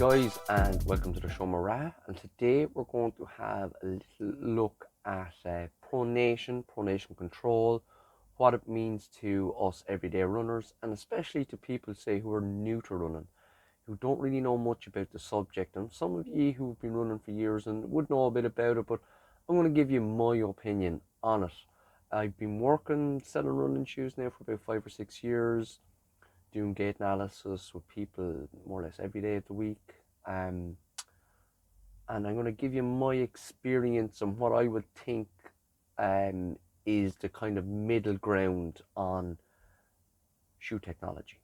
guys, and welcome to the show Mara. And today we're going to have a little look at pronation control, what it means to us everyday runners, and especially to people say who are new to running, who don't really know much about the subject. And some of you who've been running for years and would know a bit about it, but I'm going to give you my opinion on it. I've been working selling running shoes now for about 5 or 6 years, doing gait analysis with people more or less every day of the week. And I'm going to give you my experience and what I would think is the kind of middle ground on shoe technology.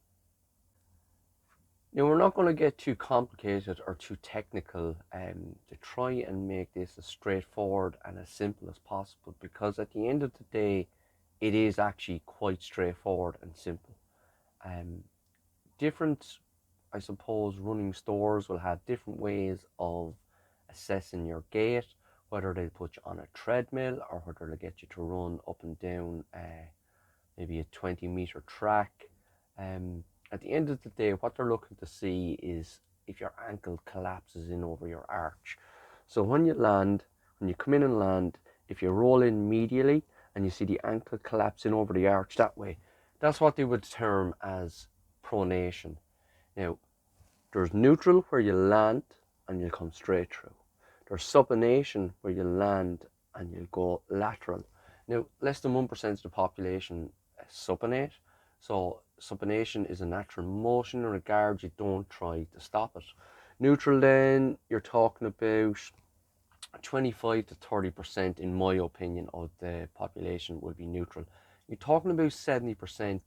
Now, we're not going to get too complicated or too technical to try and make this as straightforward and as simple as possible, because at the end of the day, it is actually quite straightforward and simple. Different, I suppose, running stores will have different ways of assessing your gait, whether they'll put you on a treadmill or whether they'll get you to run up and down maybe a 20-meter track. At the end of the day, what they're looking to see is if your ankle collapses in over your arch. So when you come in and land, if you roll in medially and you see the ankle collapsing over the arch that way, that's what they would term as pronation. Now, there's neutral, where you land and you'll come straight through. There's supination, where you land and you'll go lateral. Now, less than 1% of the population supinate. So supination is a natural motion in regards you don't try to stop it. Neutral, then you're talking about 25 to 30%, in my opinion, of the population will be neutral. You're talking about 70%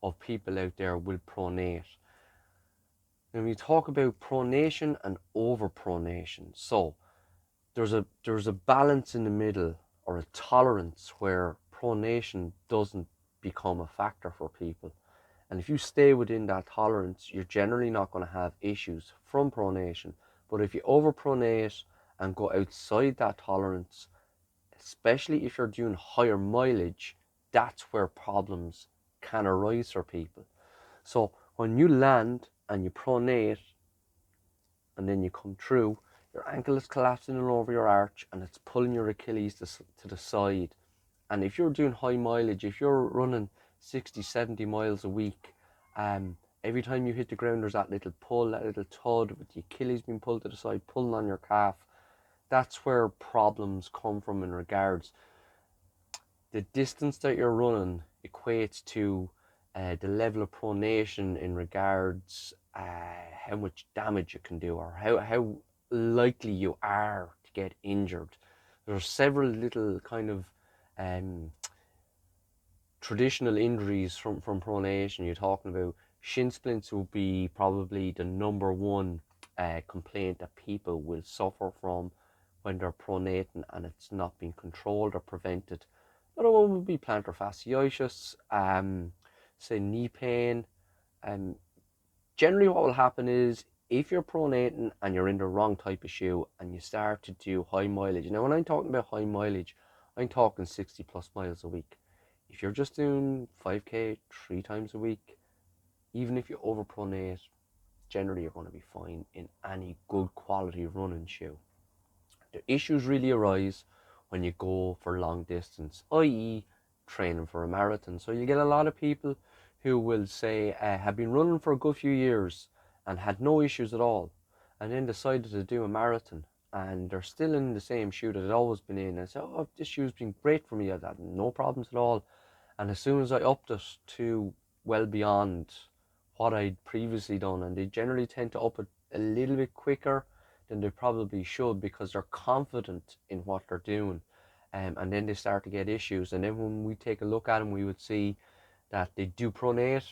of people out there will pronate. Now, when you talk about pronation and overpronation, so there's a balance in the middle, or a tolerance, where pronation doesn't become a factor for people. And if you stay within that tolerance, you're generally not going to have issues from pronation. But if you overpronate and go outside that tolerance, especially if you're doing higher mileage, that's where problems can arise for people. So when you land and you pronate and then you come through, your ankle is collapsing all over your arch and it's pulling your Achilles to the side. And if you're doing high mileage, if you're running 60, 70 miles a week, every time you hit the ground, there's that little pull, that little thud with the Achilles being pulled to the side, pulling on your calf. That's where problems come from, in regards the distance that you're running equates to the level of pronation in regards how much damage you can do, or how likely you are to get injured. There are several little kind of traditional injuries from pronation. You're talking about shin splints will be probably the number one complaint that people will suffer from when they're pronating and it's not being controlled or prevented. Another one would be plantar fasciitis, say knee pain. Generally what will happen is, if you're pronating and you're in the wrong type of shoe and you start to do high mileage. Now, when I'm talking about high mileage, I'm talking 60 plus miles a week. If you're just doing 5k 3 times a week, even if you overpronate, generally you're going to be fine in any good quality running shoe. The issues really arise when you go for long distance, i.e. training for a marathon. So you get a lot of people who will say have been running for a good few years and had no issues at all, and then decided to do a marathon, and they're still in the same shoe that they've always been in, and say, oh, this shoe's been great for me, I've had no problems at all. And as soon as I upped it to well beyond what I'd previously done, and they generally tend to up it a little bit quicker than they probably should, because they're confident in what they're doing, and then they start to get issues. And then when we take a look at them, we would see that they do pronate,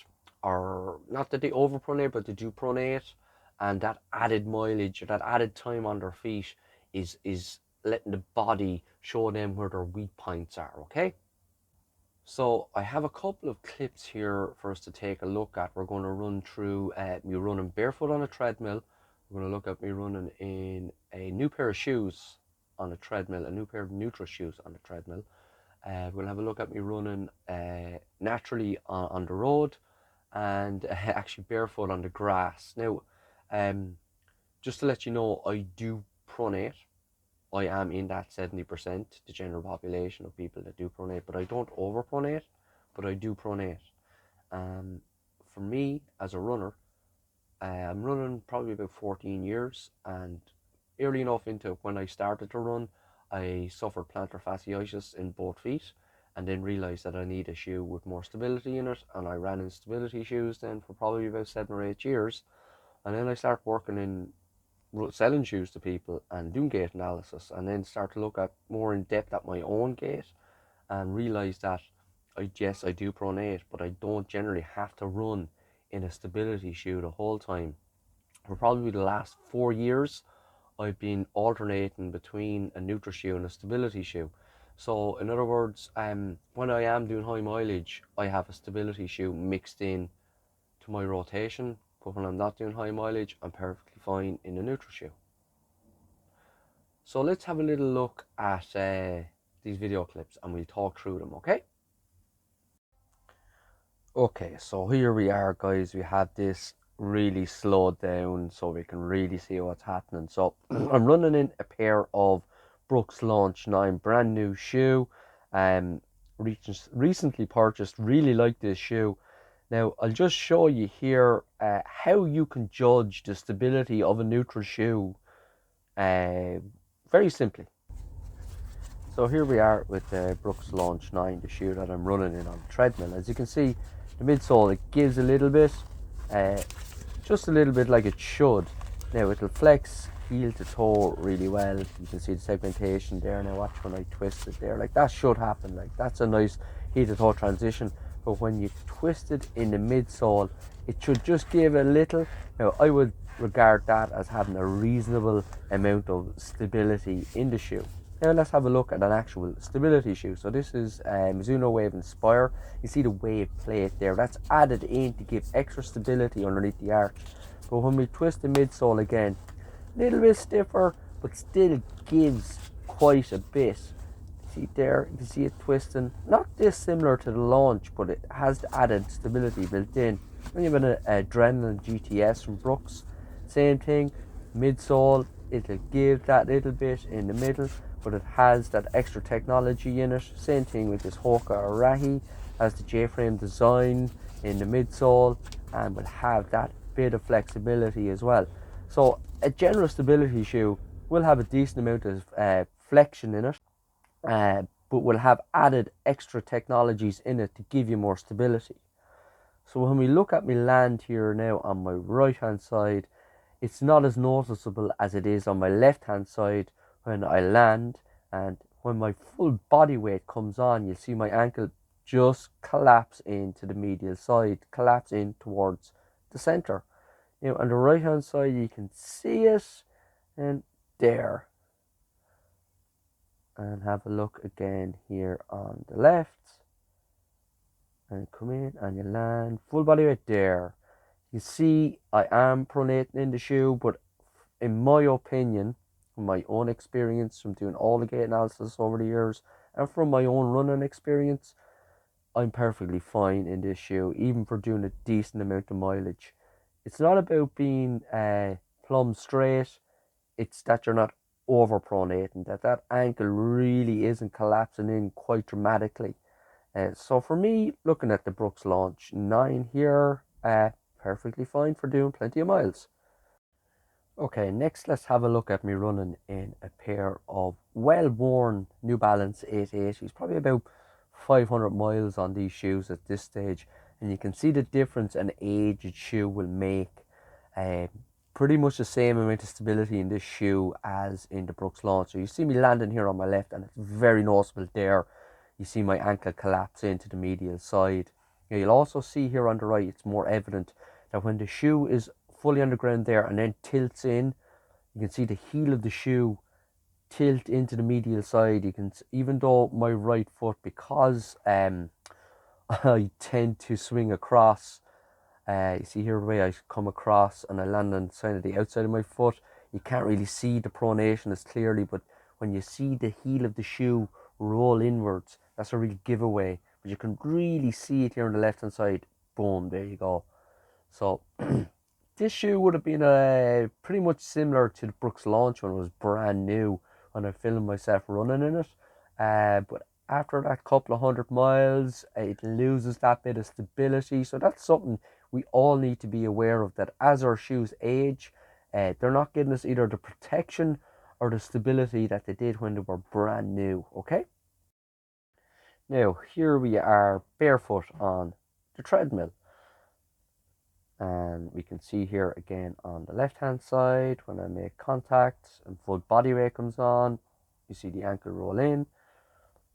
or not that they overpronate, but they do pronate, and that added mileage, or that added time on their feet, is letting the body show them where their weak points are. Okay, so I have a couple of clips here for us to take a look at. We're going to run through me running barefoot on a treadmill. We're going to look at me running in a new pair of shoes on a treadmill, a new pair of neutral shoes on a treadmill. We'll have a look at me running naturally on the road, and actually barefoot on the grass. Now, just to let you know, I do pronate. I am in that 70%, the general population of people that do pronate, but I don't over pronate, but I do pronate. Um, for me, as a runner, I'm running probably about 14 years, and early enough into when I started to run, I suffered plantar fasciitis in both feet, and then realised that I need a shoe with more stability in it, and I ran in stability shoes then for probably about 7 or 8 years, and then I started working in selling shoes to people and doing gait analysis, and then start to look at more in depth at my own gait, and realize that yes, I do pronate, but I don't generally have to run in a stability shoe the whole time. For probably the last 4 years, I've been alternating between a neutral shoe and a stability shoe. So in other words, when I am doing high mileage, I have a stability shoe mixed in to my rotation, but when I'm not doing high mileage, I'm perfectly fine in a neutral shoe. So let's have a little look at these video clips, and we'll talk through them, okay? Okay, so here we are, guys. We have this really slowed down so we can really see what's happening. So I'm running in a pair of Brooks Launch 9, brand new shoe. Recently purchased, really like this shoe. Now I'll just show you here how you can judge the stability of a neutral shoe very simply. So here we are with the Brooks Launch 9, the shoe that I'm running in on the treadmill. As you can see, the midsole, it gives a little bit, just a little bit like it should. Now it'll flex heel to toe really well. You can see the segmentation there. Now watch when I twist it there, like that should happen. Like that's a nice heel to toe transition. But when you twist it in the midsole, it should just give a little. Now I would regard that as having a reasonable amount of stability in the shoe. Now let's have a look at an actual stability shoe. So this is Mizuno Wave Inspire. You see the wave plate there. That's added in to give extra stability underneath the arch. But when we twist the midsole again, a little bit stiffer, but still gives quite a bit. See there, you can see it twisting. Not dissimilar to the Launch, but it has the added stability built in. Then you have an Adrenaline GTS from Brooks. Same thing, midsole, it'll give that little bit in the middle, but it has that extra technology in it. Same thing with this Hoka Arahi, has the J-frame design in the midsole, and will have that bit of flexibility as well. So a general stability shoe will have a decent amount of flexion in it, but will have added extra technologies in it to give you more stability. So when we look at my land here now on my right hand side, it's not as noticeable as it is on my left hand side when I land, and when my full body weight comes on, you'll see my ankle just collapse into the medial side, collapse in towards the center. Now on the right hand side you can see it, and there. And have a look again here on the left, and come in and you land full body weight there. You see I am pronating in the shoe, but in my opinion, from my own experience from doing all the gait analysis over the years, and from my own running experience, I'm perfectly fine in this shoe, even for doing a decent amount of mileage. It's not about being plumb straight, it's that you're not over pronating, that ankle really isn't collapsing in quite dramatically. So for me, looking at the Brooks Launch 9 here, perfectly fine for doing plenty of miles. Okay, next let's have a look at me running in a pair of well-worn New Balance 880s. Probably about 500 miles on these shoes at this stage, and you can see the difference an aged shoe will make. Pretty much the same amount of stability in this shoe as in the Brooks Launch. So you see me landing here on my left, and it's very noticeable there. You see my ankle collapse into the medial side. Now you'll also see here on the right, it's more evident that when the shoe is fully on the ground there and then tilts in, you can see the heel of the shoe tilt into the medial side. You can, even though my right foot, because I tend to swing across, you see here the way I come across and I land on the side of the outside of my foot, you can't really see the pronation as clearly, but when you see the heel of the shoe roll inwards, that's a real giveaway. But you can really see it here on the left hand side. Boom, there you go. So this shoe would have been pretty much similar to the Brooks launch when it was brand new, when I filmed myself running in it. But after that couple of 100 miles, it loses that bit of stability. So that's something we all need to be aware of, that as our shoes age, they're not giving us either the protection or the stability that they did when they were brand new, okay? Now, here we are barefoot on the treadmill. And we can see here again on the left hand side, when I make contact and full body weight comes on, you see the ankle roll in.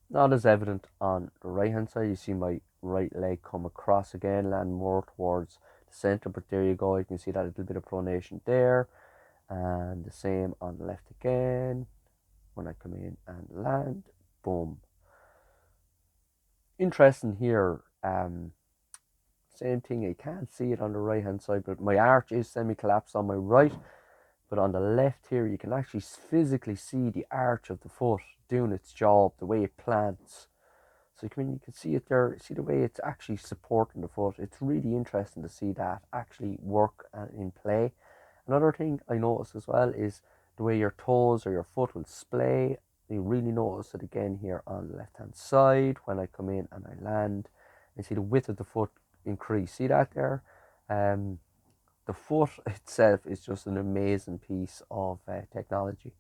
Not as evident on the right hand side. You see my right leg come across again, land more towards the center, but there you go. You can see that little bit of pronation there. And the same on the left again. When I come in and land, boom. Interesting here, same thing, you can't see it on the right hand side, but my arch is semi-collapsed on my right, but on the left here you can actually physically see the arch of the foot doing its job, the way it plants. So you can see it there, see the way it's actually supporting the foot. It's really interesting to see that actually work in play. Another thing I noticed as well is the way your toes or your foot will splay. You really notice it again here on the left hand side when I come in and I land. You see the width of the foot increase. See that there? The foot itself is just an amazing piece of technology.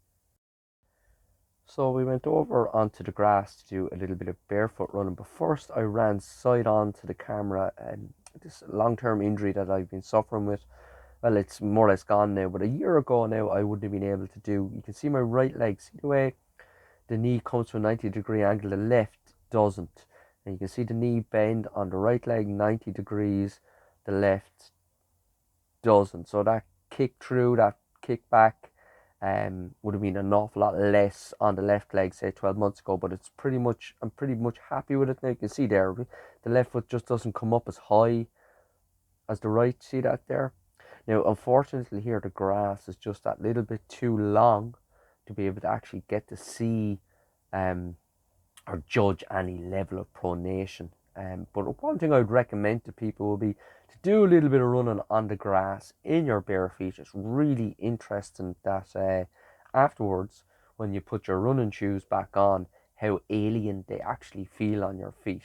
So we went over onto the grass to do a little bit of barefoot running, but first I ran side on to the camera, and this long-term injury that I've been suffering with, well, it's more or less gone now, but a year ago now I wouldn't have been able to do. You can see my right leg, see the way the knee comes to a 90-degree angle, the left doesn't. And you can see the knee bend on the right leg 90 degrees, the left doesn't. So that kick through, that kick back, would have been an awful lot less on the left leg, say 12 months ago, but it's pretty much, I'm pretty much happy with it now. You can see there, the left foot just doesn't come up as high as the right. See that there? Now, unfortunately here, the grass is just that little bit too long to be able to actually get to see or judge any level of pronation. But one thing I would recommend to people would be to do a little bit of running on the grass in your bare feet. It's really interesting that afterwards, when you put your running shoes back on, how alien they actually feel on your feet.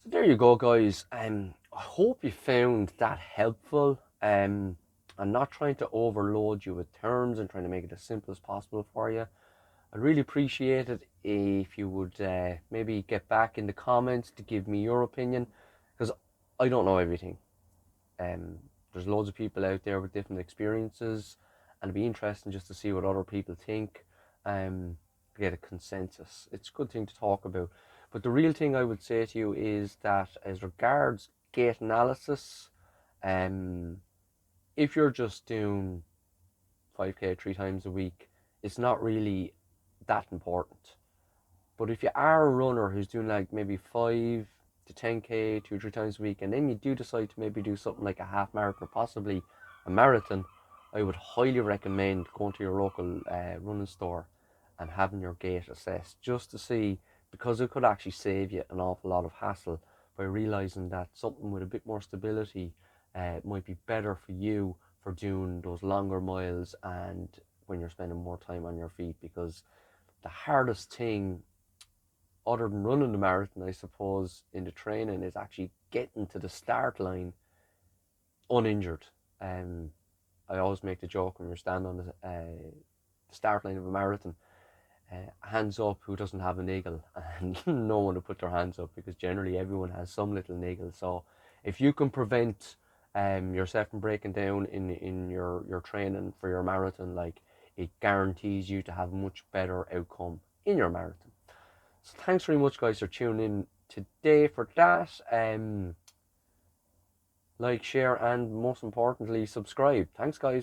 So there you go, guys. I hope you found that helpful. I'm not trying to overload you with terms and trying to make it as simple as possible for you. I'd really appreciate it if you would maybe get back in the comments to give me your opinion, because I don't know everything. There's loads of people out there with different experiences, and it'd be interesting just to see what other people think, to get a consensus. It's a good thing to talk about. But the real thing I would say to you is that as regards gait analysis, if you're just doing 5k 3 times a week, it's not really that important. But if you are a runner who's doing like maybe 5 to 10k 2 or 3 times a week, and then you do decide to maybe do something like a half marathon or possibly a marathon, I would highly recommend going to your local running store and having your gait assessed, just to see, because it could actually save you an awful lot of hassle by realizing that something with a bit more stability might be better for you for doing those longer miles and when you're spending more time on your feet. Because the hardest thing, other than running the marathon, I suppose, in the training, is actually getting to the start line uninjured. I always make the joke when you're standing on the start line of a marathon, hands up who doesn't have a niggle, and no one will put their hands up, because generally everyone has some little niggle. So if you can prevent yourself from breaking down in your training for your marathon, like, it guarantees you to have a much better outcome in your marathon. So thanks very much, guys, for tuning in today for that. Like, share, and most importantly, subscribe. Thanks, guys.